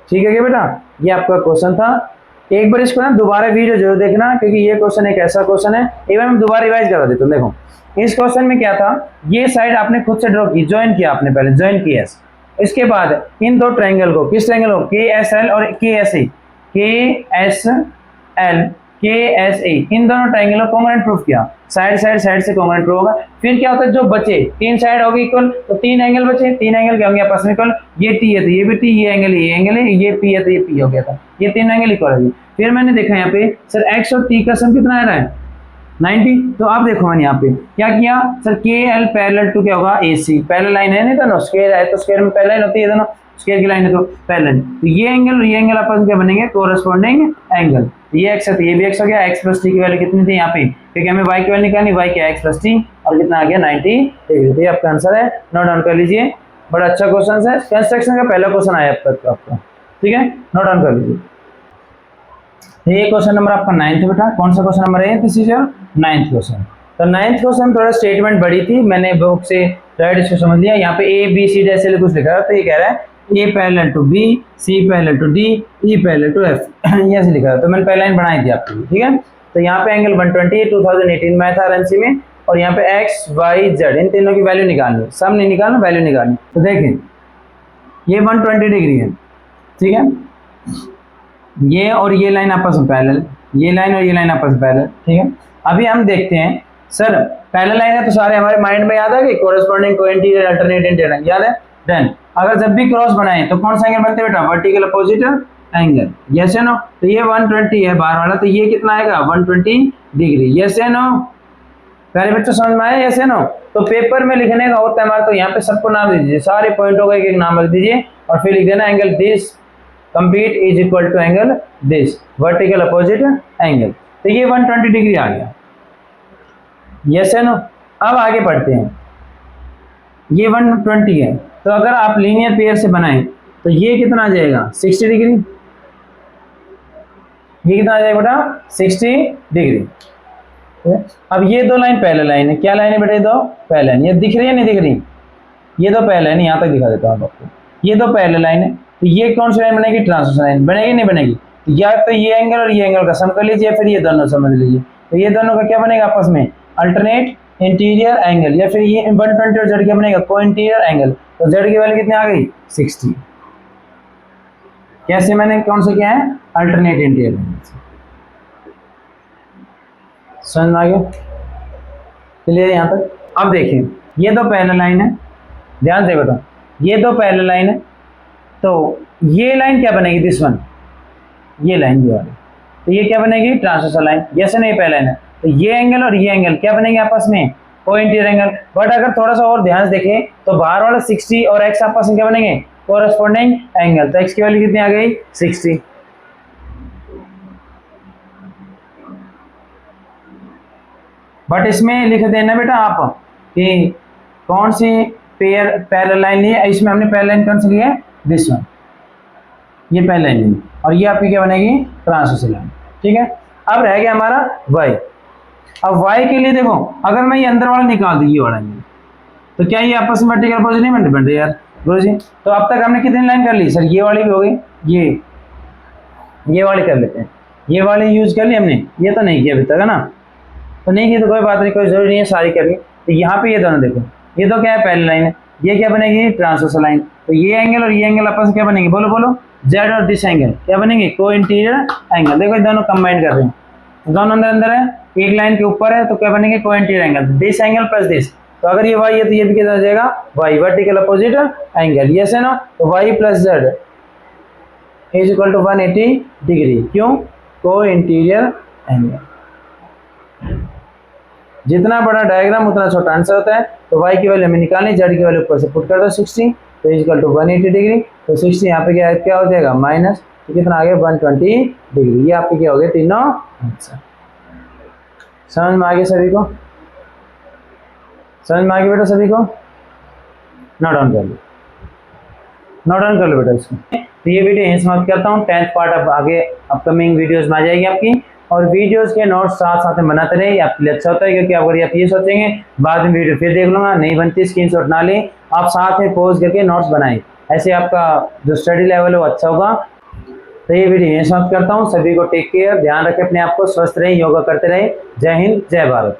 ठीक है क्या बेटा, ये आपका क्वेश्चन था। एक बार इसको ना दोबारा वीडियो जरूर देखना, क्योंकि ये क्वेश्चन एक ऐसा क्वेश्चन है, एक बार मैं दोबारा रिवाइज करा देता हूँ। देखो इस क्वेश्चन में क्या था, ये साइड आपने खुद से ड्रॉ की, ज्वाइन किया आपने, पहले ज्वाइन किया, इसके बाद इन दो ट्रायंगल को, किस ट्रायंगल को, KSL और KSA, KSL KSA, इन दोनों ट्रायंगल को कॉन्ग्रुएंट प्रूफ किया, साइड से कॉन्ग्रुएंट प्रूफ होगा। फिर क्या होता है, जो बचे तीन साइड होगी इक्वल, तो तीन एंगल बचे, तीन एंगल क्या होंगे आपस में इक्वल, ये T है तो ये भी T, ये एंगल है, ये P है तो ये P हो गया था, ये तीन एंगल इक्वल है। फिर मैंने देखा यहाँ पे सर x और t का सम कितना आ रहा है 90, तो आप देखो मैंने यहाँ पे क्या किया सर, KL पैरेलल टू क्या होगा AC, पैरेलल लाइन है नहीं, दोनों स्क्वायर है तो स्क्वायर में पैरेलल लाइन होती है, दोनों स्क्वायर की लाइन है तो पैरेलल, तो ये एंगल और ये एंगल आपस में क्या बनेंगे कोरस्पॉन्डिंग एंगल, ये x है तो ये भी x हो गया, x प्लस t की वैल्यू कितनी थी यहाँ पे, क्योंकि हमें y की वैल्यू निकालनी, y क्या x प्लस t, और कितना आ गया 90 डिग्री, ये आपका आंसर है, नोट डाउन कर लीजिए। बड़ा अच्छा क्वेश्चन है, कंस्ट्रक्शन का पहला क्वेश्चन आया अब तक आपका, ठीक है, नोट डाउन कर लीजिए। ये क्वेश्चन नंबर आपका 9th बेटा, कौन सा क्वेश्चन नंबर है, this is your 9th question. तो 9th क्वेश्चन थोड़ा स्टेटमेंट बड़ी थी, मैंने बुक से राइट इसको समझ लिया, यहाँ पे A B C जैसे कुछ लिखा है, तो ये कह रहा है A parallel to B, C parallel to D, E parallel to F, ये ऐसे लिखा है, तो मैंने पहला लाइन बनाई थी आपके लिए, ठीक है। तो यहाँ पे एंगल 120 2018 में था RMC में, और यहाँ पे X Y Z इन तीनों की वैल्यू निकालनी है, सम नहीं निकालना, वैल्यू निकालनी। तो देखें ये 120 डिग्री है, ठीक है, ये और ये लाइन आपस में पैरेलल, ये लाइन और ये लाइन आपस में पैरेलल, ठीक है। अभी हम देखते हैं सर पैरेलल लाइन है तो सारे हमारे माइंड में याद है कि कोरिस्पॉन्डिंग कोइंटीरियर अल्टरनेट इंटीरियर, याद है। देन अगर जब भी क्रॉस बनाए तो कौन सा एंगल बनते हैं बेटा, वर्टिकल अपोजिट एंगल, यस है नो। तो ये 120 है बाहर वाला, तो ये कितना आएगा 120 डिग्री, यस है नो, पहले बच्चों समझ में आया, यस है नो। तो पेपर में लिखने का होता है हमारा, तो यहाँ पे सबको नाम दीजिए, सारे पॉइंटों का एक नाम रख दीजिए, और फिर लिख देना angle this complete is equal to angle this, vertical opposite angle. तो ये 120 डिग्री आ गया, यस है नो। अब आगे बढ़ते हैं, ये 120 है, तो अगर आप लीनियर पेयर से बनाएं तो ये कितना आ जाएगा 60 डिग्री, ये कितना आ जाएगा बेटा 60 डिग्री। अब ये दो लाइन पहले लाइन है, क्या लाइन है बेटा, दो पहले लाइन, ये दिख रही है नहीं दिख रही, ये दो पहले लाइन, यहाँ तक दिखा देता हूँ आपको, ये दो पहले लाइन है, तो ये कौन सी लाइन बनेगी, ट्रांसवर्सल लाइन बनेगी नहीं बनेगी, तो या तो ये एंगल और ये एंगल का सम कर लीजिए, फिर ये दोनों समझ लीजिए, तो ये दोनों का क्या बनेगा आपस में अल्टरनेट इंटीरियर एंगल, या फिर ये 120 और जेड क्या बनेगा को इंटीरियर एंगल, तो जेड की वैल्यू कितनी आ गई 60, कैसे मैंने कौन सा किया है अल्टरनेट इंटीरियर एंगल, समझ में आ गया, क्लियर यहाँ तक। अब देखिए ये दो पैरेलल लाइन है, ध्यान से बताओ, ये दो पैरेलल लाइन है, तो ये लाइन क्या बनेगी दिस वन, ये लाइन ये वाली, तो ये क्या बनेगी ट्रांसवर्सल लाइन, जैसे नहीं पहले लाइन है, तो ये एंगल और ये एंगल क्या बनेंगे आपस में को इंटीरियर एंगल। बट अगर थोड़ा सा और ध्यान से देखें तो बाहर वाला 60 और x आपस में क्या बनेंगे कोरस्पॉन्डिंग एंगल, तो x की वैल्यू कितनी आ गई 60, बट इसमें लिख देना बेटा आप कि कौन सी पेयर पैरेलल लाइन ली है, इसमें हमने पैरेलल लाइन कौन सी ली है दिस वन, ये पैरेलल लाइन ली, और ये आपकी क्या बनेगी ट्रांसवर्सल लाइन, ठीक है। अब रह गया हमारा y, अब y के लिए देखो अगर मैं ये अंदर वाला निकाल दूँ ये वाला नहीं, तो क्या ये आपस में वर्टिकल अपोजिट नहीं बन रहे यार गुरु जी। तो अब तक हमने कितनी लाइन कर ली सर, ये वाली भी हो गई, ये वाली कर लेते हैं, ये वाली यूज कर ली हमने, ये तो नहीं किया अभी तक है ना, तो नहीं किया तो कोई बात नहीं, कोई जरूरी नहीं है सारी करनी। तो यहाँ पे ये दोनों देखो, ये तो क्या है पैरेलल लाइन है, ये क्या बनेगी ट्रांसवर्सल लाइन, तो ये एंगल और ये एंगल आपस में क्या बनेंगे बोलो बोलो, जेड और दिस एंगल क्या बनेंगे को इंटीरियर एंगल। देखो दोनों कंबाइन कर रहे हैं, दोनों अंदर अंदर है, एक लाइन के ऊपर है, तो क्या बनेंगे को interior angle, this angle plus this, तो अगर ये y है तो ये भी कितना हो जाएगा y, vertical opposite angle, yes है ना। तो y plus Z is equal to 180 degree, क्यों को इंटीरियर एंगल। जितना बड़ा डायग्राम उतना छोटा आंसर होता है। तो y की वैल्यू हमें निकालनी, z की वैल्यू ऊपर से पुट कर दो 60, तो इक्वल टू 180 डिग्री। तो 60 यहाँ पे क्या हो जाएगा माइनस, तो कितना आ गया 120 डिग्री। ये आपके क्या हो गए तीनों आंसर। समझ में आ गया सभी को? समझ में आ गया बेटा सभी को? नोट डाउन कर लो, नोट डाउन कर लो बेटा इसको। तो ये वीडियो यहीं समाप्त करता हूँ। 10th पार्ट अब आगे अपकमिंग वीडियोस में आ जाएगी आपकी, और वीडियोस के नोट्स साथ साथ में बनाते रहे, आपके लिए अच्छा होता है। क्योंकि अगर आप ये सोचेंगे बाद में वीडियो फिर देख लूंगा, नहीं बनती, स्क्रीनशॉट ना लें, आप साथ में पॉज करके नोट्स बनाएं, ऐसे आपका जो स्टडी लेवल है वो अच्छा होगा। तो ये वीडियो यहीं समाप्त करता हूँ। सभी को टेक केयर, ध्यान रखें अपने आप को, स्वस्थ रहें, योगा करते रहें। जय हिंद, जय भारत।